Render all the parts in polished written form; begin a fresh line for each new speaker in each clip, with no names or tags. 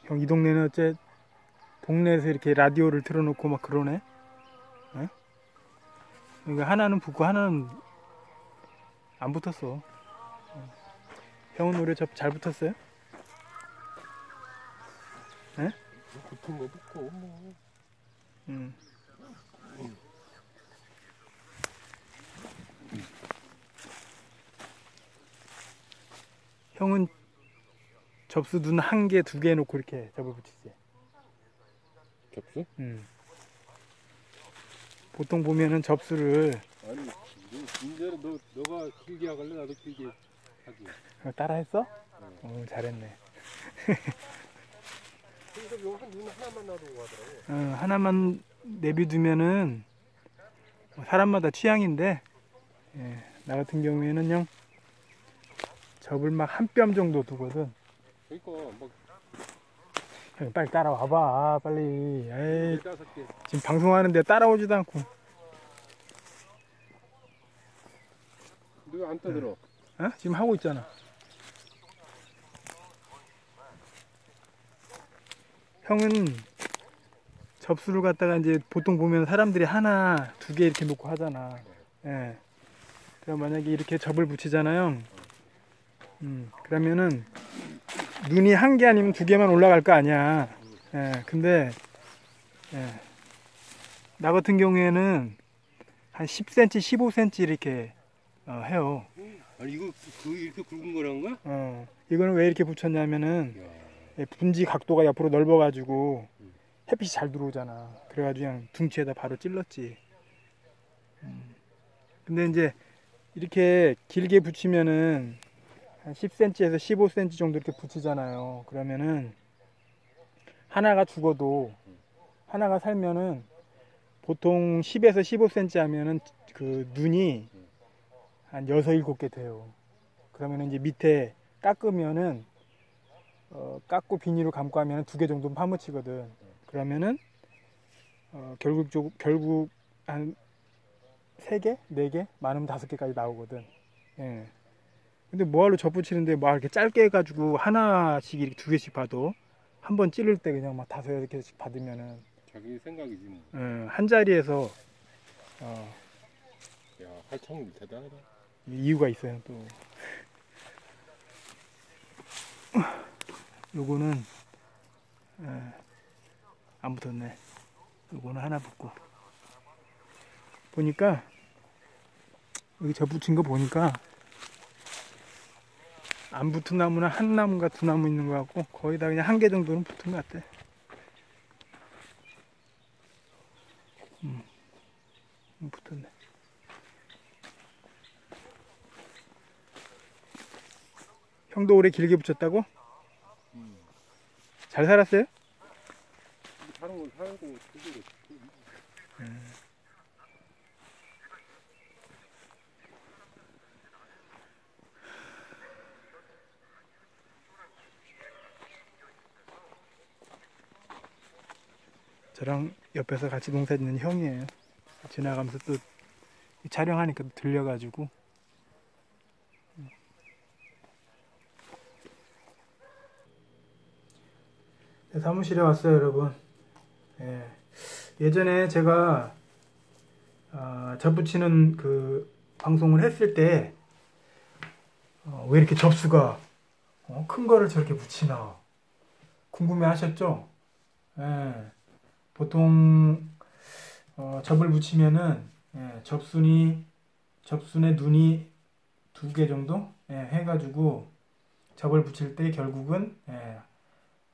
형 이 동네는 어째 동네에서 이렇게 라디오를 틀어놓고 막 그러네. 에? 그러니까 하나는 붙고 하나는 안 붙었어. 형은 노래 잘 붙었어요? 에?
붙은 거 붙고 뭐.
형은 접수 눈 한 개, 두 개 놓고 이렇게 접을 붙이지.
접수?
보통 보면은 접수를
아니, 이제는 너가 길게 하길래 나도 길게 하지.
따라 했어? 잘했네.
그래서 눈 하나만 놔두고 하더라고.
하나만 내비두면은 사람마다 취향인데, 예, 나 같은 경우에는 형 접을 막 한 뼘 정도 두거든.
그러니까 막
형 빨리 따라와봐, 빨리. 에이,
15개.
지금 방송하는데 따라오지도 않고.
너 왜 안 떠들어?
어? 지금 하고 있잖아. 형은 접수를 갖다가 이제 보통 보면 사람들이 하나, 두 개 이렇게 놓고 하잖아. 예. 그럼 만약에 이렇게 접을 붙이잖아요. 그러면은 눈이 한 개 아니면 두 개만 올라갈 거 아니야. 예. 근데 예. 나 같은 경우에는 한 10cm, 15cm 이렇게 해요.
아니 이거 이렇게 굵은 거란 거야?
이거는 왜 이렇게 붙였냐면은
야.
분지 각도가 옆으로 넓어가지고 햇빛이 잘 들어오잖아. 그래가지고 그냥 둥치에다 바로 찔렀지. 근데 이제 이렇게 길게 붙이면은 한 10cm에서 15cm 정도 이렇게 붙이잖아요. 그러면은 하나가 죽어도 하나가 살면은 보통 10에서 15cm 하면은 그 눈이 한 6, 7개 돼요. 그러면은 이제 밑에 깎으면은 깎고 비닐로 감고 하면은 2개 정도 파묻히거든. 그러면은 결국 한 3개? 4개? 많으면 5개까지 나오거든. 예. 근데 뭐하러 접붙이는데 뭐 이렇게 짧게 해가지고 하나씩 이렇게 2개씩 봐도 한 번 찌를 때 그냥 막 5, 6개씩 받으면은
자기 생각이지 뭐.
한 자리에서
야, 할창 대단하다.
이유가 있어요. 또 요거는 안 붙었네. 요거는 하나 붙고 보니까 여기 접붙인 거 보니까 안 붙은 나무는 한 나무가 2나무 있는 것 같고 거의 다 그냥 1개 정도는 붙은 것 같아. 붙었네. 형도 올해 길게 붙였다고? 잘 살았어요?
사는 건 살고 그게
저랑 옆에서 같이 농사 짓는 형이에요. 지나가면서 또 촬영하니까 또 들려가지고 사무실에 왔어요, 여러분. 예. 예전에 제가 접붙이는 그 방송을 했을 때 왜 이렇게 접수가 큰 거를 저렇게 붙이나 궁금해 하셨죠? 예. 보통 접을 붙이면은 접순의 눈이 2개 정도 해가지고 접을 붙일 때 결국은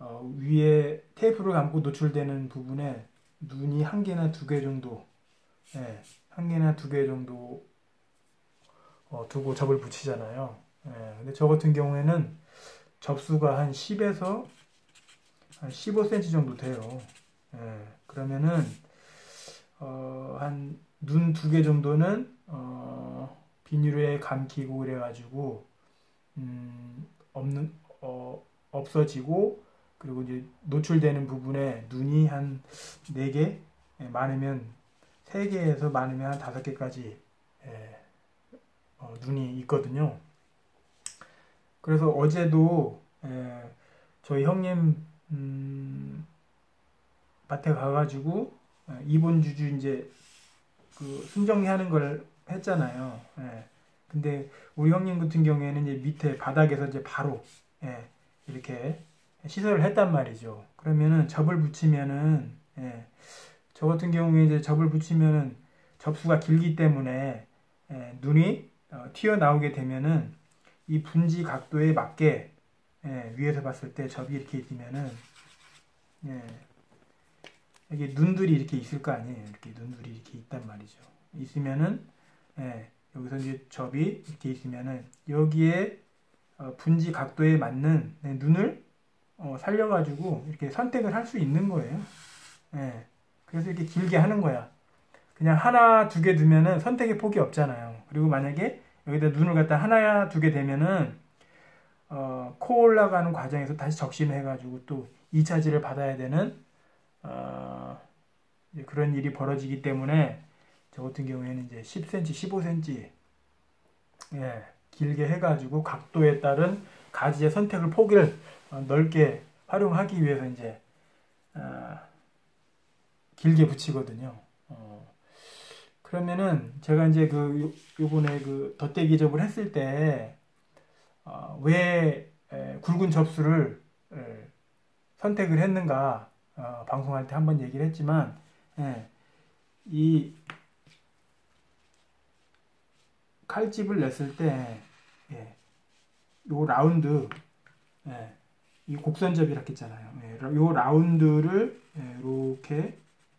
위에 테이프를 감고 노출되는 부분에 눈이 1개나 2개 정도 1개나 2개 정도 두고 접을 붙이잖아요. 근데 저 같은 경우에는 접수가 한 10에서 한 15cm 정도 돼요. 그러면은 한 눈 2개 정도는 비닐에 감기고 그래가지고 없어지고, 그리고 이제 노출되는 부분에 눈이 한 4개, 많으면 3개에서 많으면 한 5개까지 눈이 있거든요. 그래서 어제도 저희 형님 밭에 가가지고 이본 주주 이제 그 순정리하는 걸 했잖아요. 예. 근데 우리 형님 같은 경우에는 이제 밑에 바닥에서 이제 바로 예, 이렇게 시설을 했단 말이죠. 그러면은 접을 붙이면은 예, 저 같은 경우에 이제 접을 붙이면은 접수가 길기 때문에 예, 눈이 튀어나오게 되면은 이 분지 각도에 맞게 예, 위에서 봤을 때 접이 이렇게 있으면은 예, 여기 눈들이 이렇게 있을 거 아니에요. 이렇게 눈들이 이렇게 있단 말이죠. 있으면은 예, 여기서 이제 접이 이렇게 있으면은 여기에 분지 각도에 맞는 눈을 살려가지고 이렇게 선택을 할 수 있는 거예요. 예, 그래서 이렇게 길게 하는 거야. 그냥 하나, 두 개 두면은 선택의 폭이 없잖아요. 그리고 만약에 여기다 눈을 갖다 하나, 두 개 되면은 코 올라가는 과정에서 다시 적심을 해가지고 또 2차지를 받아야 되는 이제 그런 일이 벌어지기 때문에 저 같은 경우에는 이제 10cm, 15cm 예, 길게 해가지고 각도에 따른 가지의 선택을 폭을 넓게 활용하기 위해서 이제 길게 붙이거든요. 그러면은 제가 이제 요번에 그 덧대기 접을 했을 때 왜 굵은 접수를 선택을 했는가 방송할 때 한번 얘기를 했지만 예, 이 칼집을 냈을 때 예, 요 라운드 예, 이 곡선접이라고 했잖아요. 예, 요 라운드를 이렇게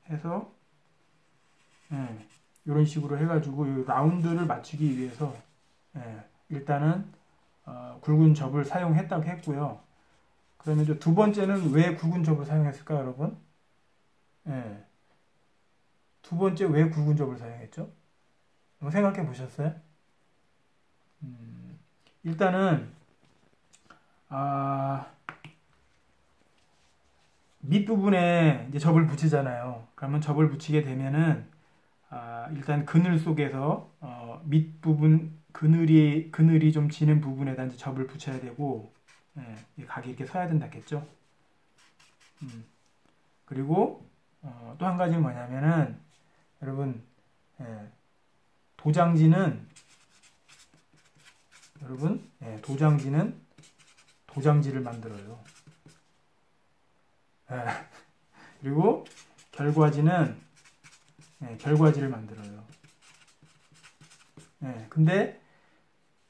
해서 이런 식으로 해가지고 이 라운드를 맞추기 위해서 일단은 굵은 접을 사용했다고 했고요. 그러면 이제 두 번째는 왜 굵은 접을 사용했을까, 여러분? 두 번째 왜 굵은 접을 사용했죠? 한번 생각해 보셨어요? 일단은 밑부분에 이제 접을 붙이잖아요. 그러면 접을 붙이게 되면은 일단 그늘 속에서 밑부분 그늘이 좀 지는 부분에다 이제 접을 붙여야 되고 각이 이렇게 서야 된다겠죠. 그리고 또 한 가지는 뭐냐면은 여러분 도장지는 도장지를 만들어요. 그리고 결과지는 결과지를 만들어요. 근데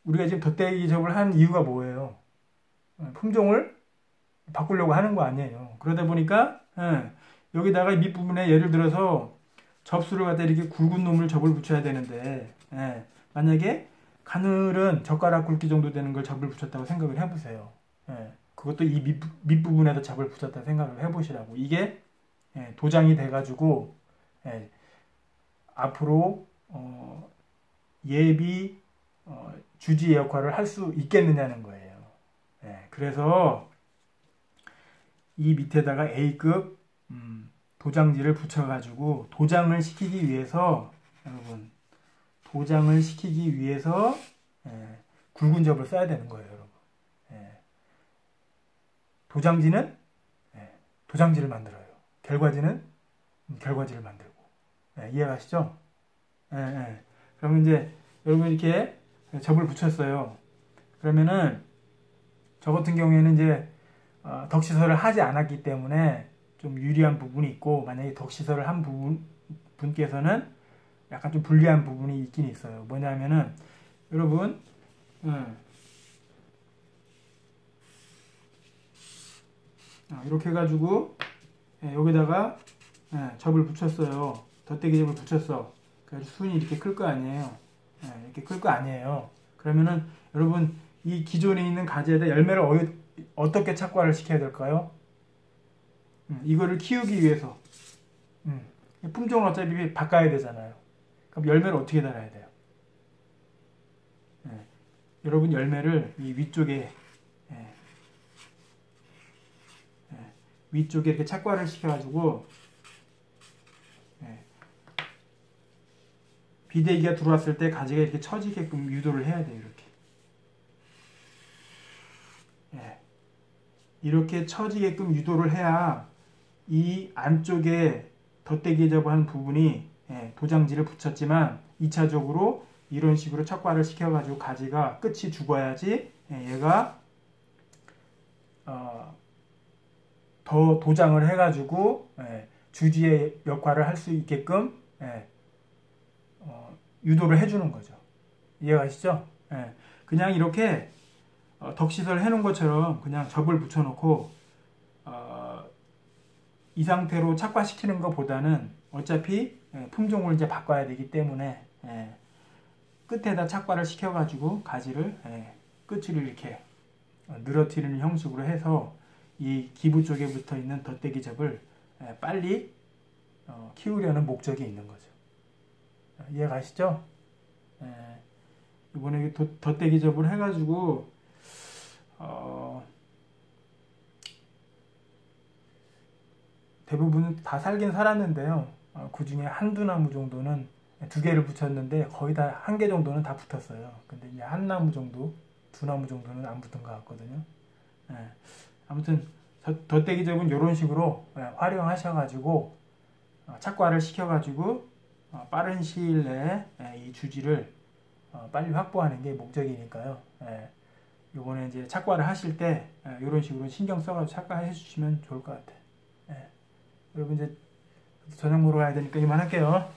우리가 지금 덧대기 접을 한 이유가 뭐예요? 품종을 바꾸려고 하는 거 아니에요. 그러다 보니까 여기다가 밑부분에 예를 들어서 접수를 갖다 이렇게 굵은 놈을 접을 붙여야 되는데 만약에 가늘은 젓가락 굵기 정도 되는 걸 접을 붙였다고 생각을 해보세요. 그것도 이 밑부분에다 접을 붙였다 생각을 해보시라고. 이게 도장이 돼가지고 앞으로 예비 주지의 역할을 할 수 있겠느냐는 거예요. 그래서 이 밑에다가 A급 도장지를 붙여가지고 도장을 시키기 위해서 여러분 굵은 접을 써야 되는 거예요, 여러분. 도장지는 도장지를 만들어요. 결과지는 결과지를 만들고. 이해가시죠? 그러면 이제 여러분 이렇게 접을 붙였어요. 그러면은 저 같은 경우에는 이제 덕시설을 하지 않았기 때문에 좀 유리한 부분이 있고, 만약에 덕시설을 한 분께서는 약간 좀 불리한 부분이 있긴 있어요. 뭐냐면은 여러분 이렇게 해가지고 여기다가 접을 붙였어요. 덧대기 접을 붙였어. 그래서 순이 이렇게 클 거 아니에요. 이렇게 클 거 아니에요. 그러면은 여러분 이 기존에 있는 가지에다 열매를 어떻게 착과를 시켜야 될까요? 이거를 키우기 위해서 품종을 어차피 바꿔야 되잖아요. 그럼 열매를 어떻게 달아야 돼요? 여러분 열매를 이 위쪽에 이렇게 착과를 시켜가지고 비대기가 들어왔을 때 가지가 이렇게 처지게끔 유도를 해야 돼요. 이렇게 이렇게 처지게끔 유도를 해야 이 안쪽에 덧대기 접한 부분이 도장지를 붙였지만 2차적으로 이런 식으로 척과를 시켜가지고 가지가 끝이 죽어야지 얘가 더 도장을 해가지고 주지의 역할을 할 수 있게끔 유도를 해주는 거죠. 이해가시죠? 그냥 이렇게 덕시설 해놓은 것처럼 그냥 접을 붙여놓고 이 상태로 착과시키는 것보다는 어차피 품종을 이제 바꿔야 되기 때문에 끝에다 착과를 시켜가지고 가지를 끝을 이렇게 늘어뜨리는 형식으로 해서 이 기부 쪽에 붙어 있는 덧대기 접을 빨리 키우려는 목적이 있는 거죠. 이해 가시죠? 이번에 덧대기 접을 해가지고 대부분 다 살긴 살았는데요. 그 중에 한두 나무 정도는 2개를 붙였는데 거의 다 1개 정도는 다 붙었어요. 근데 이제 한 나무 정도, 2나무 정도는 안 붙은 것 같거든요. 아무튼 덧대기 접은 이런 식으로 활용하셔가지고 착과를 시켜가지고 빠른 시일 내에 이 주지를 빨리 확보하는 게 목적이니까요. 이번에 이제 착과를 하실 때 이런 식으로 신경 써가지고 착과해 주시면 좋을 것 같아요. 여러분 이제 저녁 먹으러 가야 되니까 이만할게요.